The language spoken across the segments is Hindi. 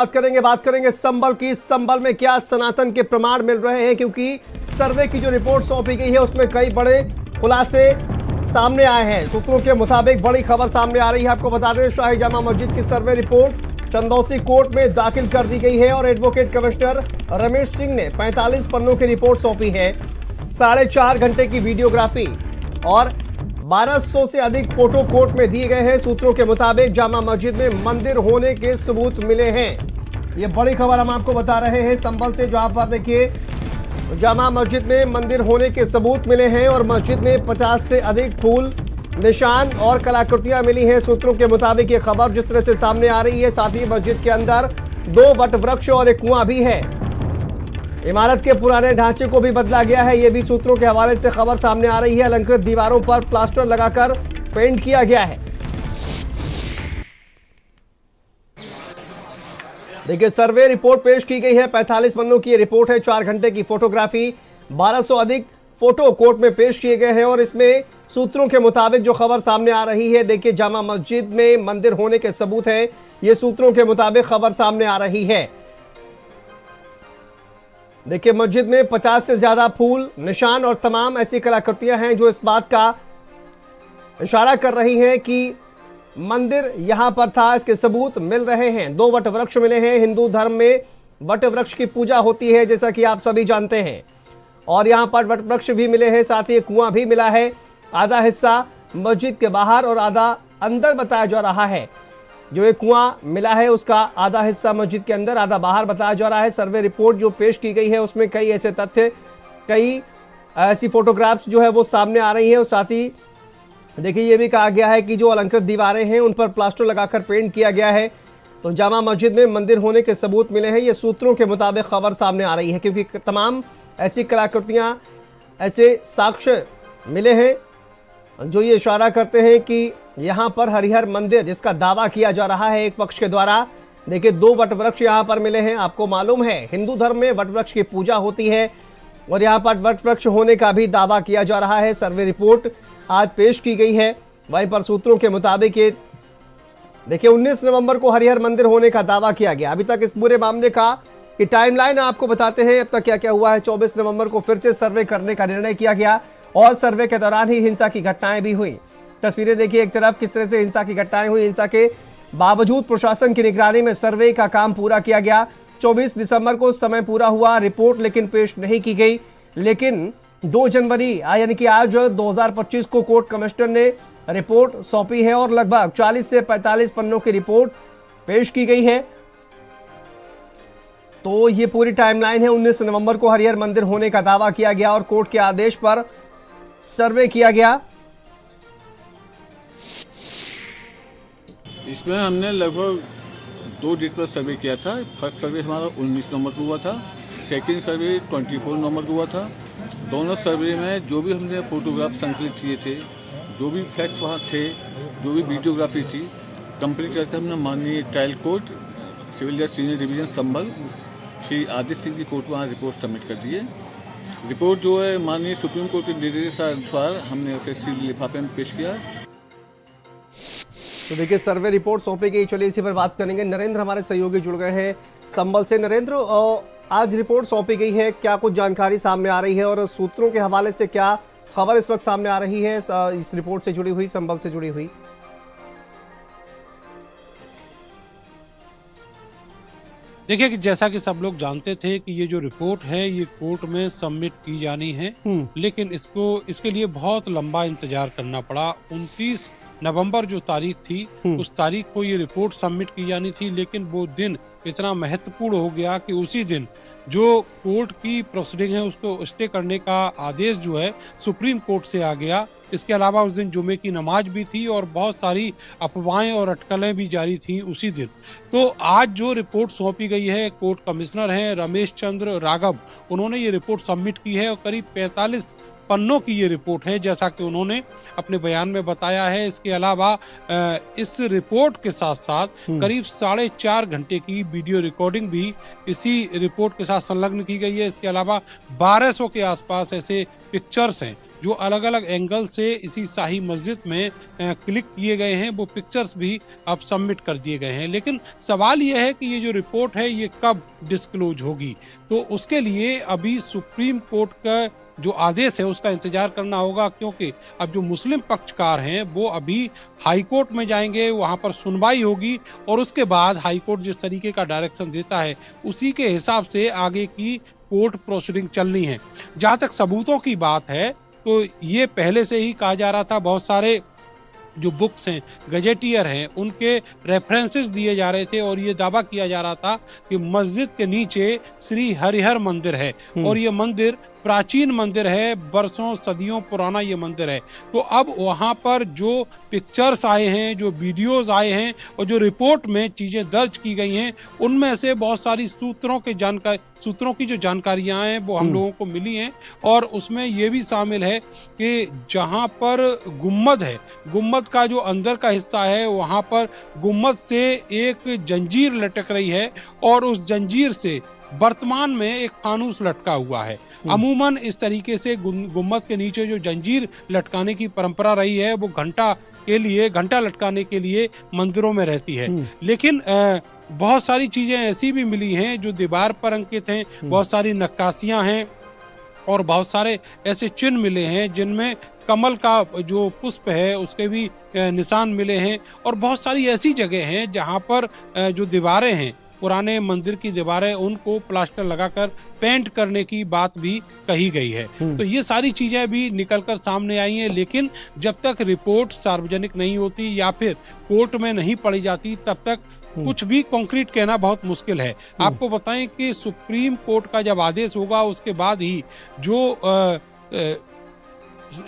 बात करेंगे संबल की। संबल में क्या सनातन के प्रमाण मिल रहे हैं, क्योंकि सर्वे की जो रिपोर्ट सौंपी गई है उसमें कई बड़े खुलासे सामने आए हैं। सूत्रों के मुताबिक बड़ी खबर सामने आ रही है। आपको बता दें, शाही जामा मस्जिद की सर्वे रिपोर्ट चंदौसी कोर्ट में दाखिल कर दी गई है और एडवोकेट कमिश्नर रमेश सिंह ने 45 पन्नों की रिपोर्ट सौंपी है। 4.5 घंटे की वीडियोग्राफी और 1200 से अधिक फोटो कोर्ट में दिए गए हैं। सूत्रों के मुताबिक जामा मस्जिद में मंदिर होने के सबूत मिले हैं। ये बड़ी खबर हम आपको बता रहे हैं संभल से, जहां पर देखिए जामा मस्जिद में मंदिर होने के सबूत मिले हैं और मस्जिद में 50 से अधिक फूल निशान और कलाकृतियां मिली हैं। सूत्रों के मुताबिक ये खबर जिस तरह से सामने आ रही है, साथ ही मस्जिद के अंदर 2 वट वृक्ष और एक कुआं भी है। इमारत के पुराने ढांचे को भी बदला गया है। यह भी सूत्रों के हवाले से खबर सामने आ रही है। अलंकृत दीवारों पर प्लास्टर लगाकर पेंट किया गया है। देखिए, सर्वे रिपोर्ट पेश की गई है। 45 पन्नों की रिपोर्ट है। 4 घंटे की फोटोग्राफी, 1200 अधिक फोटो कोर्ट में पेश किए गए हैं और इसमें सूत्रों के मुताबिक जो खबर सामने आ रही है, देखिए जामा मस्जिद में मंदिर होने के सबूत हैं। ये सूत्रों के मुताबिक खबर सामने आ रही है। देखिए, मस्जिद में 50 से ज्यादा फूल निशान और तमाम ऐसी कलाकृतियां हैं जो इस बात का इशारा कर रही हैं कि मंदिर यहां पर था। इसके सबूत मिल रहे हैं। 2 वट वृक्ष मिले हैं। हिंदू धर्म में वट वृक्ष की पूजा होती है, जैसा कि आप सभी जानते हैं, और यहां पर वट वृक्ष भी मिले हैं। साथ ही कुआं भी मिला है। आधा हिस्सा मस्जिद के बाहर और आधा अंदर बताया जा रहा है। जो एक कुआं मिला है उसका आधा हिस्सा मस्जिद के अंदर, आधा बाहर बताया जा रहा है। सर्वे रिपोर्ट जो पेश की गई है उसमें कई ऐसे तथ्य, कई ऐसी फोटोग्राफ्स जो है वो सामने आ रही है। और साथ ही देखिए, ये भी कहा गया है कि जो अलंकृत दीवारें हैं उन पर प्लास्टर लगाकर पेंट किया गया है। तो जामा मस्जिद में मंदिर होने के सबूत मिले हैं। ये सूत्रों के मुताबिक खबर सामने आ रही है, क्योंकि तमाम ऐसी कलाकृतियां, ऐसे साक्ष्य मिले हैं जो ये इशारा करते हैं कि यहाँ पर हरिहर मंदिर, जिसका दावा किया जा रहा है एक पक्ष के द्वारा। देखिए, 2 वट वृक्ष यहाँ पर मिले हैं। आपको मालूम है हिंदू धर्म में वट वृक्ष की पूजा होती है और यहाँ पर वट वृक्ष होने का भी दावा किया जा रहा है। सर्वे रिपोर्ट आज पेश की गई है। वहीं पर सूत्रों के मुताबिक ये देखिए 19 नवंबर को हरिहर मंदिर होने का दावा किया गया। अभी तक इस पूरे मामले का कि टाइमलाइन आपको बताते हैं अब तक क्या क्या हुआ है। 24 नवंबर को फिर से सर्वे करने का निर्णय किया गया और सर्वे के दौरान ही हिंसा की घटनाएं भी हुई। तस्वीरें देखिए एक तरफ किस तरह से हिंसा की घटनाएं हुई। हिंसा के बावजूद प्रशासन की निगरानी में सर्वे का काम पूरा किया गया। 24 दिसंबर को समय पूरा हुआ, रिपोर्ट लेकिन पेश नहीं की गई। लेकिन 2 जनवरी यानी कि आज 2025 को कोर्ट कमिश्नर ने रिपोर्ट सौंपी है और लगभग 40 से 45 पन्नों की रिपोर्ट पेश की गई है। तो ये पूरी टाइमलाइन है। 19 नवंबर को हरिहर मंदिर होने का दावा किया गया और कोर्ट के आदेश पर सर्वे किया गया। इसमें हमने लगभग 2 डेट पर सर्वे किया था। फर्स्ट सर्वे हमारा 19 नवंबर को हुआ था, सेकंड सर्वे 24 नवंबर को हुआ था। दोनों सर्वे में जो भी हमने फोटोग्राफ संकलित किए थे, जो भी फैक्ट्स वहाँ थे, जो भी वीडियोग्राफी थी, कंप्लीट करके हमने माननीय ट्रायल कोर्ट सिविल जज सीनियर डिवीजन संभल श्री आदित्य सिंह की कोर्ट में रिपोर्ट सबमिट कर दी है। रिपोर्ट जो है माननीय सुप्रीम कोर्ट के निर्देशानुसार हमने उसे सील लिफाफे में पेश किया। तो देखिए, सर्वे रिपोर्ट सौंपी गई। चलिए इसी पर बात करेंगे। नरेंद्र हमारे सहयोगी जुड़ गए हैं संभल से। नरेंद्र, आज रिपोर्ट सौंपी गई है, क्या कुछ जानकारी सामने आ रही है और सूत्रों के हवाले से क्या खबर इस वक्त सामने आ रही है इस रिपोर्ट से जुड़ी हुई, संभल से जुड़ी हुई? देखिए कि जैसा कि सब लोग जानते थे कि ये जो रिपोर्ट है ये कोर्ट में सबमिट की जानी है, लेकिन इसके लिए बहुत लंबा इंतजार करना पड़ा। 29 नवंबर जो तारीख थी उस तारीख को ये रिपोर्ट सबमिट की जानी थी, लेकिन वो दिन इतना महत्वपूर्ण हो गया कि उसी दिन जो कोर्ट की प्रोसीडिंग है उसको स्टे करने का आदेश जो है सुप्रीम कोर्ट से आ गया। इसके अलावा उस दिन जुमे की नमाज भी थी और बहुत सारी अफवाहें और अटकलें भी जारी थी उसी दिन। तो आज जो रिपोर्ट सौंपी गई है, कोर्ट कमिश्नर हैं रमेश चंद्र राघव, उन्होंने ये रिपोर्ट सबमिट की है और करीब 45 पन्नों की ये रिपोर्ट है, जैसा कि उन्होंने अपने बयान में बताया है। इसके अलावा इस रिपोर्ट के साथ साथ करीब 4.5 घंटे की वीडियो रिकॉर्डिंग भी इसी रिपोर्ट के साथ संलग्न की गई है। इसके अलावा 1200 के आसपास ऐसे पिक्चर्स हैं जो अलग अलग एंगल से इसी शाही मस्जिद में क्लिक किए गए हैं, वो पिक्चर्स भी अब सबमिट कर दिए गए हैं। लेकिन सवाल यह है कि ये जो रिपोर्ट है ये कब डिस्क्लोज होगी, तो उसके लिए अभी सुप्रीम कोर्ट का जो आदेश है उसका इंतजार करना होगा, क्योंकि अब जो मुस्लिम पक्षकार हैं वो अभी हाई कोर्ट में जाएंगे, वहां पर सुनवाई होगी और उसके बाद हाई कोर्ट जिस तरीके का डायरेक्शन देता है उसी के हिसाब से आगे की कोर्ट प्रोसीडिंग चलनी है। जहां तक सबूतों की बात है तो ये पहले से ही कहा जा रहा था, बहुत सारे जो बुक्स हैं, गजेटियर हैं, उनके रेफरेंसेस दिए जा रहे थे और ये दावा किया जा रहा था कि मस्जिद के नीचे श्री हरिहर मंदिर है और ये मंदिर प्राचीन मंदिर है, बरसों सदियों पुराना ये मंदिर है। तो अब वहाँ पर जो पिक्चर्स आए हैं, जो वीडियोस आए हैं और जो रिपोर्ट में चीज़ें दर्ज की गई हैं, उनमें से बहुत सारी सूत्रों की जो जानकारियाँ हैं वो हम लोगों को मिली हैं और उसमें ये भी शामिल है कि जहाँ पर गुम्बद है, गुम्बद का जो अंदर का हिस्सा है वहाँ पर गुम्बद से एक जंजीर लटक रही है और उस जंजीर से वर्तमान में एक फानूस लटका हुआ है। अमूमन इस तरीके से गुम्बद के नीचे जो जंजीर लटकाने की परंपरा रही है वो घंटा लटकाने के लिए मंदिरों में रहती है। लेकिन बहुत सारी चीजें ऐसी भी मिली हैं जो दीवार पर अंकित हैं, बहुत सारी नक्काशियां हैं और बहुत सारे ऐसे चिन्ह मिले हैं जिनमें कमल का जो पुष्प है उसके भी निशान मिले हैं और बहुत सारी ऐसी जगह हैं जहां पर जो दीवारें हैं, पुराने मंदिर की दीवारें, उनको प्लास्टर लगाकर पेंट करने की बात भी कही गई है। तो ये सारी चीजें भी निकलकर सामने आई हैं, लेकिन जब तक रिपोर्ट सार्वजनिक नहीं होती या फिर कोर्ट में नहीं पढ़ी जाती तब तक कुछ भी कॉन्क्रीट कहना बहुत मुश्किल है। आपको बताएं कि सुप्रीम कोर्ट का जब आदेश होगा उसके बाद ही जो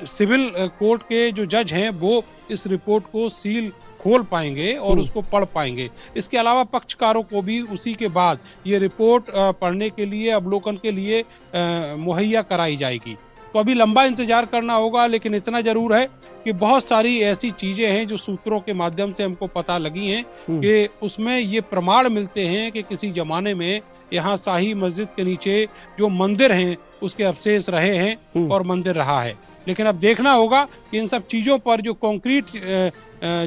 सिविल कोर्ट के जो जज हैं वो इस रिपोर्ट को सील खोल पाएंगे और उसको पढ़ पाएंगे। इसके अलावा पक्षकारों को भी उसी के बाद ये रिपोर्ट पढ़ने के लिए, अवलोकन के लिए मुहैया कराई जाएगी। तो अभी लंबा इंतजार करना होगा, लेकिन इतना जरूर है कि बहुत सारी ऐसी चीजें हैं जो सूत्रों के माध्यम से हमको पता लगी हैं कि उसमें ये प्रमाण मिलते हैं कि किसी जमाने में यहाँ शाही मस्जिद के नीचे जो मंदिर हैं उसके अवशेष रहे हैं और मंदिर रहा है। लेकिन अब देखना होगा कि इन सब चीजों पर जो कॉन्क्रीट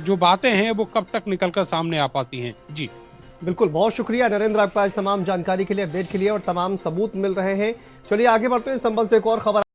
जो बातें हैं वो कब तक निकलकर सामने आ पाती हैं। जी बिल्कुल, बहुत शुक्रिया नरेंद्र आपका इस तमाम जानकारी के लिए, अपडेट के लिए, और तमाम सबूत मिल रहे हैं। चलिए आगे बढ़ते हैं, संभल से एक और खबर